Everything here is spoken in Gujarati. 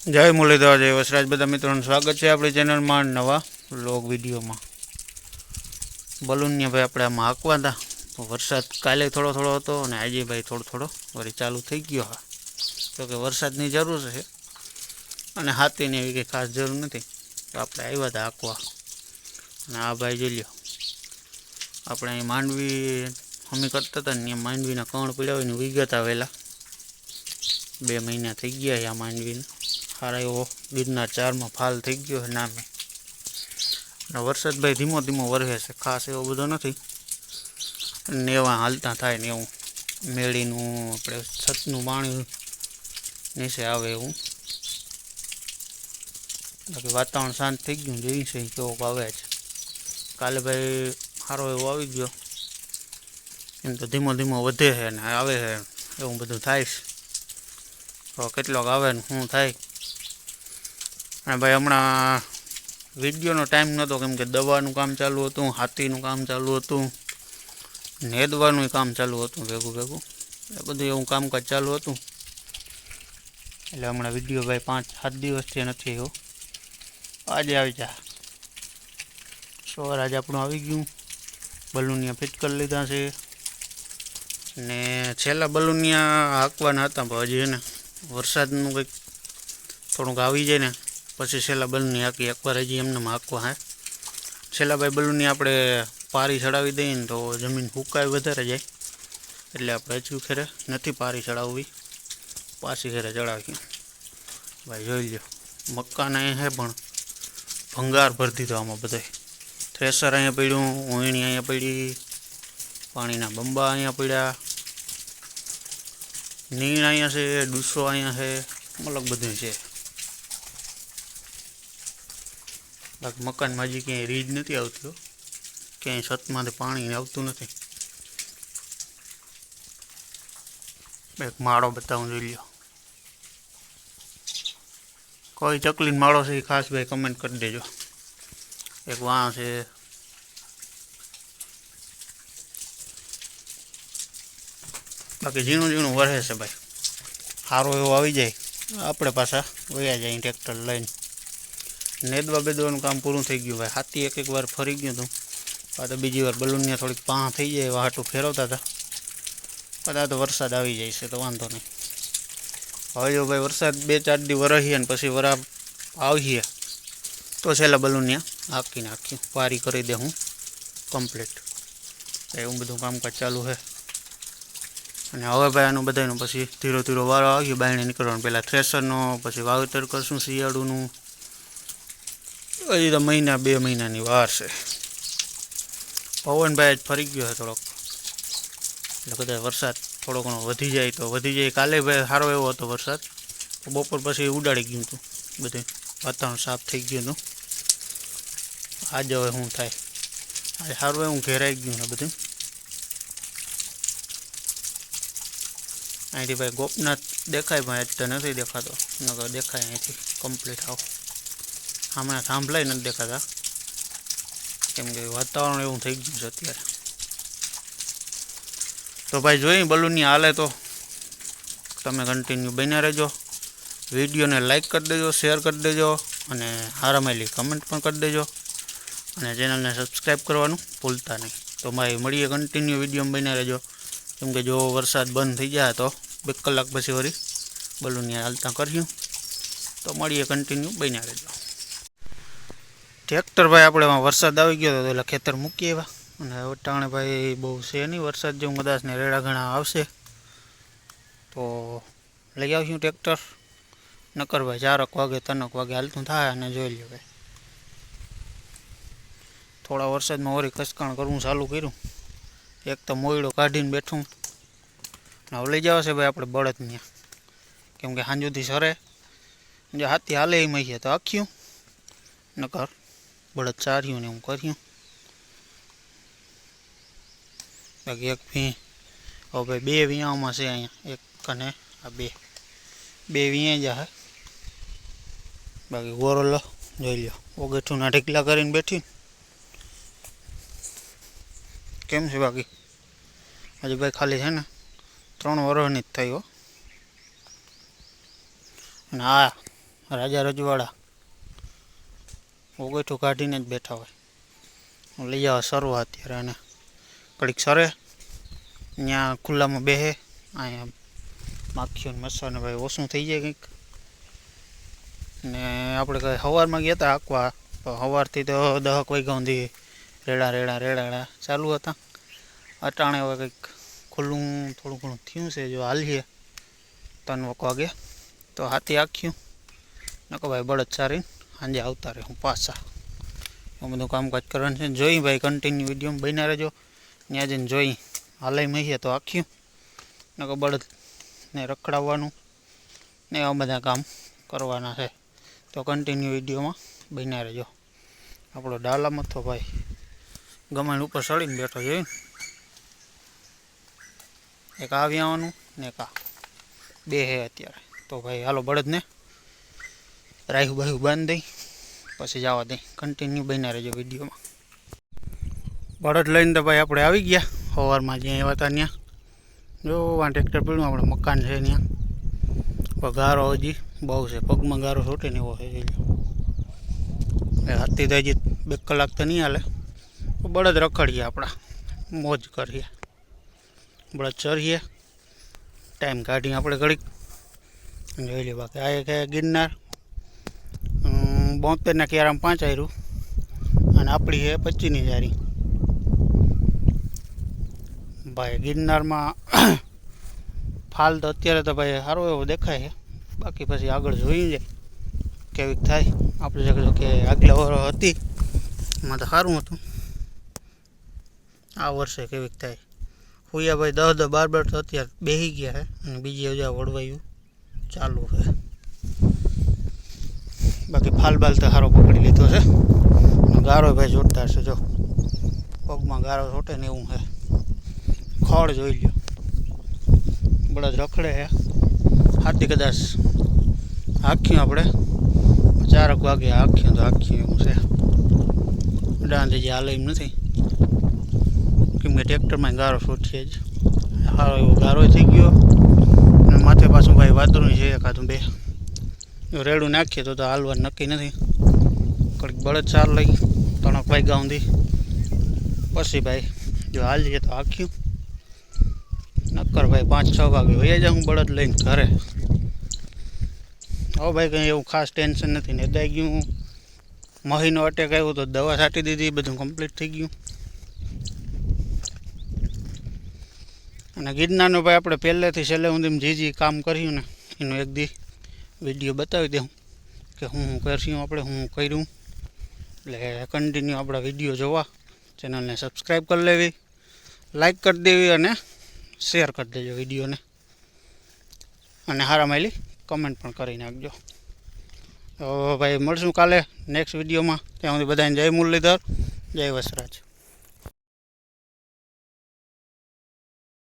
જય મુરલીધર, જય વસરાજ. બધા મિત્રોનું સ્વાગત છે આપણી ચેનલમાં નવા વ્લોગ વિડીયોમાં. બલૂનને ભાઈ આપણે આમાં હાંકવા હતા. વરસાદ કાલે થોડો થોડો હતો અને આજે ભાઈ થોડો થોડો વળી ચાલુ થઈ ગયો. હા, તો કે વરસાદની જરૂર છે અને હાથીની એવી કંઈ ખાસ જરૂર નથી. તો આપણે આવ્યા હતા હાંકવા. અને આ ભાઈ જોઈ લ્યો, આપણે અહીં માંડવી હમી કરતા હતા ને માંડવીના કણ પીડ્યા હોય ને ઉઈ હતા વહેલા. 2 મહિના થઈ ગયા આ માંડવીને. સારા એવો ગિરનાર 4માં ફાલ થઈ ગયો છે નામે. અને વરસાદ ભાઈ ધીમો ધીમો વરસે છે, ખાસ એવો બધો નથી. ને એવા હાલતા થાય ને એવું મેળીનું આપણે છતનું પાણી નીચે આવે એવું. બાકી વાતાવરણ શાંત થઈ ગયું, જોઈ છે કેવો આવે છે. કાલે ભાઈ સારો એવો આવી ગયો. એમ તો ધીમો ધીમો વધે છે ને આવે છે એવું બધું થાય છે. તો કેટલોક આવે ને શું થાય. અને ભાઈ હમણાં વિડીયોનો ટાઈમ નહોતો, કેમ કે દવાનું કામ ચાલુ હતું, હાથીનું કામ ચાલુ હતું, નેદવાનું કામ ચાલુ હતું ભેગું ભેગું. એ બધું એવું કામકાજ ચાલુ હતું. એટલે હમણાં વિડીયો ભાઈ 5-7 દિવસથી નથી એવો. આજે આવી જા સવાર આજે આપણું આવી ગયું. બલૂનિયા ફિટ કરી લીધા છે ને છેલ્લા બલૂનિયા હાંકવાના હતા, પણ હજી એને વરસાદનું કંઈક થોડુંક આવી જાય ને પછી છેલ્લા બલૂની હાંકી. એકવાર હજી એમને હાંકવા હે. છેલ્લા ભાઈ બલૂની આપણે પારી ચડાવી દઈએ ને તો જમીન ફૂંકાય વધારે જાય, એટલે આપણે હજુ ખેરે નથી પારી ચડાવવી, પાછી ખેરે ચડાવી. ભાઈ જોઈ લો, મકાન અહીંયા હે પણ ભંગાર ભરી દીધો આમાં બધે. થ્રેસર અહીંયા પડ્યું, ઊંયણી અહીંયા પડી, પાણીના બંબા અહીંયા પડ્યા, નીણ અહીંયા છે, ડૂસો અહીંયા છે, મતલબ બધું છે. બાકી મકાનમાં હજી ક્યાંય રીજ નથી આવતી, ક્યાંય છતમાંથી પાણી આવતું નથી. એક માળો બતાવું, જોઈ લો. કોઈ ચકલીનો માળો છે એ ખાસ ભાઈ કમેન્ટ કરી દેજો. એક વાં છે. બાકી ઝીણું ઝીણું વરસે છે ભાઈ. સારો એવો આવી જાય આપણે પાછા વયા જાય ટ્રેક્ટર લઈને. નેદવા બેદવાનું કામ પૂરું થઈ ગયું ભાઈ. હાથી એક વાર ફરી ગયું હતું. તો બીજી વાર બલૂનને થોડીક પાહ થઈ જાય એવા હાટું ફેરવતા હતા. બધા તો વરસાદ આવી જાય છે તો વાંધો નહીં. હવે જો ભાઈ વરસાદ 2-4 દી વરસીએ ને પછી વરા આવીએ તો છેલ્લા બલૂનિયા હાંકી નાખ્યું, પારી કરી દે હું કમ્પ્લીટ. એવું બધું કામકાજ ચાલુ છે. અને હવે ભાઈ આનું બધાનું પછી ધીરો ધીરો વારો આવ્યો બાયણે નીકળવાનું. પહેલાં થ્રેસરનો, પછી વાવેતર કરશું શિયાળુનું. હજી તો 1-2 મહિનાની વાર છે. પવન ભાઈ જ ફરી ગયો છે થોડોક, એટલે કદાચ વરસાદ થોડો ઘણો વધી જાય તો વધી જાય. કાલે ભાઈ સારો એવો હતો વરસાદ, બપોર પછી ઉડાડી ગયું હતું બધું, વાતાવરણ સાફ થઈ ગયું હતું. આજે હવે શું થાય. આજે સારું એવું ઘેરાઈ ગયું છે બધું. અહીંથી ભાઈ ગોપનાથ દેખાય, પણ આજ તો નથી દેખાતો, નકર દેખાય અહીંથી કમ્પ્લીટ આવ. હમણાં થાંભલાય નથી દેખાતા, કેમ કે વાતાવરણ એવું થઈ ગયું છે અત્યારે. તો ભાઈ જોઈ બલૂનની હાલે તો તમે કન્ટિન્યુ બન્યા રહેજો. વિડીયોને લાઇક કરી દેજો, શેર કરી દેજો અને હારામાયેલી કમેન્ટ પણ કરી દેજો. અને ચેનલને સબસ્ક્રાઈબ કરવાનું ભૂલતા નહીં. તો ભાઈ મળીએ કન્ટિન્યુ વિડીયોમાં બન્યા રહેજો. કેમ કે જો વરસાદ બંધ થઈ જાય તો 2 કલાક પછી વળી બલૂનિયા હાલતા કર્યું. તો મળીએ કન્ટિન્યુ બન્યા રહેજો. ટ્રેક્ટર ભાઈ આપણે વરસાદ આવી ગયો હતો એટલે ખેતર મૂકી આવ્યા. અને વટાણે ભાઈ બહુ છે નહીં વરસાદ જેવું, કદાચ ને રેડા ઘણા આવશે તો લઈ આવીશું ટ્રેક્ટર. નકર ભાઈ 4 વાગે 3 વાગે હાલતું થાય. અને જોઈ લો ભાઈ થોડા વરસાદમાં વળી કસકાણ કરવું ચાલુ કર્યું. એક તો મોયડો કાઢીને બેઠું. હવે લઈ જવાશે ભાઈ આપણે બળદ ત્યાં, કેમ કે સાંજુથી સરે જો હાથી હાલે એમ છે તો આખ્યું, નકર બળદ ચાર્યું ને એવું કર્યું. બાકી એક ભી હવે ભાઈ 2 વિયામાં છે અહીંયા, એક અને આ 2 વિયા જા હે. બાકી ગોરલો જોઈ લો, ઓગેઠુંના ઢીકલા કરીને બેઠી. કેમ છે બાકી હજી ભાઈ ખાલી છે ને 3 વર્ષની જ થઈ હો. અને રાજા રજવાડા ઓગેઠું કાઢીને જ બેઠા હોય. લઈ આવે સરવા અત્યારે અને કડીક સરે ત્યાં ખુલ્લામાં બેહે. અહીંયા માખીઓ ને મચ્છર ને ભાઈ ઓછું થઈ જાય કંઈક. ને આપણે કંઈ સવારમાં ગયા હતા આંકવા, સવારથી તો 10 વાગ્યા સુધી રેડા ચાલુ હતા. અટાણે હવે કંઈક ખુલ્લું થોડું ઘણું થયું છે. જો હાલીએ 3 વાગે તો હાથી આખ્યું નકો ભાઈ બળદ ચારીને સાંજે આવતા રહે હું પાછા. એવું બધું કામકાજ કરવાનું છે. જોઈ ભાઈ કન્ટિન્યુ વિડીયોમાં બન્યા રહેજો. ત્યાં જઈને જોઈ હાલાઈ મહીએ તો આખ્યું નકો બળદને રખડાવવાનું ને એવા બધા કામ કરવાના છે. તો કન્ટિન્યુ વિડીયોમાં બન્યા રહેજો. આપણો ડાલામાં તો ભાઈ ગમાણ ઉપર ચડીને બેઠો જોઈને. એક આવી આવવાનું ને એક આ બે હે અત્યારે. તો ભાઈ હાલો બળદને રાહુ બાહુ બાંધી દઈ પછી જવા દઈ. કન્ટિન્યુ બન્યા રહેજો વિડીયોમાં. બળદ લઈને તો ભાઈ આપણે આવી ગયા સવારમાં જ્યાં આવ્યા હતા ત્યાં. જો આ ટ્રેક્ટર પીળું આપણે મકાન છે ત્યાં. ગારો હજી બહુ છે, પગમાં ગારો છોટે ને એવો છે. હાથી તો હજી 2 કલાક તો નહીં હાલે. બળદ રખડીએ આપણા, મોજ કરીએ, બળદ ચરીએ, ટાઈમ કાઢીએ આપણે ઘડીક જોઈ લે. બાકી આ એક ગિરનાર 72 ક્યારામાં 5 આવ્યું અને આપણી છે 25ની જારી. ભાઈ ગિરનારમાં ફાલ તો અત્યારે તો ભાઈ સારો એવો દેખાય છે. બાકી પછી આગળ જોઈ જાય કેવીક થાય. આપણે જો કે આગલા વર્ષ હતી એમાં તો સારું હતું. આ વર્ષે કેવીક થાય. હુયા ભાઈ 10 12 તો અત્યારે બેસી ગયા છે અને બીજી હજા વળવાયું ચાલુ છે. બાકી ફાલ બાલ તો સારો પકડી લીધો છે. ગારો ભાઈ જોરદાર છે. જો પગમાં ગારો છોટે ને એવું છે. ખડ જોઈ લ્યો, બળદ રખડે છે. હાથી કદાચ આખ્યું આપણે 4 વાગે આખ્યું તો આખ્યું એવું છે. ડાંધી જે હાલે એમ નથી કેમ કે ટ્રેક્ટરમાં ગારો છૂટીએ જ. સારો એવો ગારો થઈ ગયો અને માથે પાછું ભાઈ વાદળું છે એકાદું 2. જો રેડું નાખીએ તો હાલવાનું નક્કી નથી. કડીક બળદ ચાર લઈ 3 વાગ્યા સુધી પછી ભાઈ જો હાલીએ તો આખ્યું. નક્કર ભાઈ 5-6 વાગે વહી જાઉં બળદ લઈને ઘરે. હવે ભાઈ કંઈ એવું ખાસ ટેન્શન નથી. ને દાઈ ગયું, મહીનો અટેક આવ્યો તો દવા છાંટી દીધી, બધું કમ્પ્લીટ થઈ ગયું. અને ગિરનારનું ભાઈ આપણે પહેલેથી છેલ્લે સુધી જે કામ કર્યું ને એનું એક દી વિડીયો બતાવી દઉં કે હું કર્યું આપણે, હું કર્યું. એટલે કન્ટિન્યુ આપણા વિડીયો જોવા ચેનલને સબસ્ક્રાઈબ કરી લેવી, લાઈક કરી દેવી અને શેર કરી દેજો વિડીયોને. અને હારા માયલી કમેન્ટ પણ કરી નાખજો. તો ભાઈ મળશું કાલે નેક્સ્ટ વિડીયોમાં. ત્યાં સુધી બધાને જય મુરલીધર, જય વસરાજ.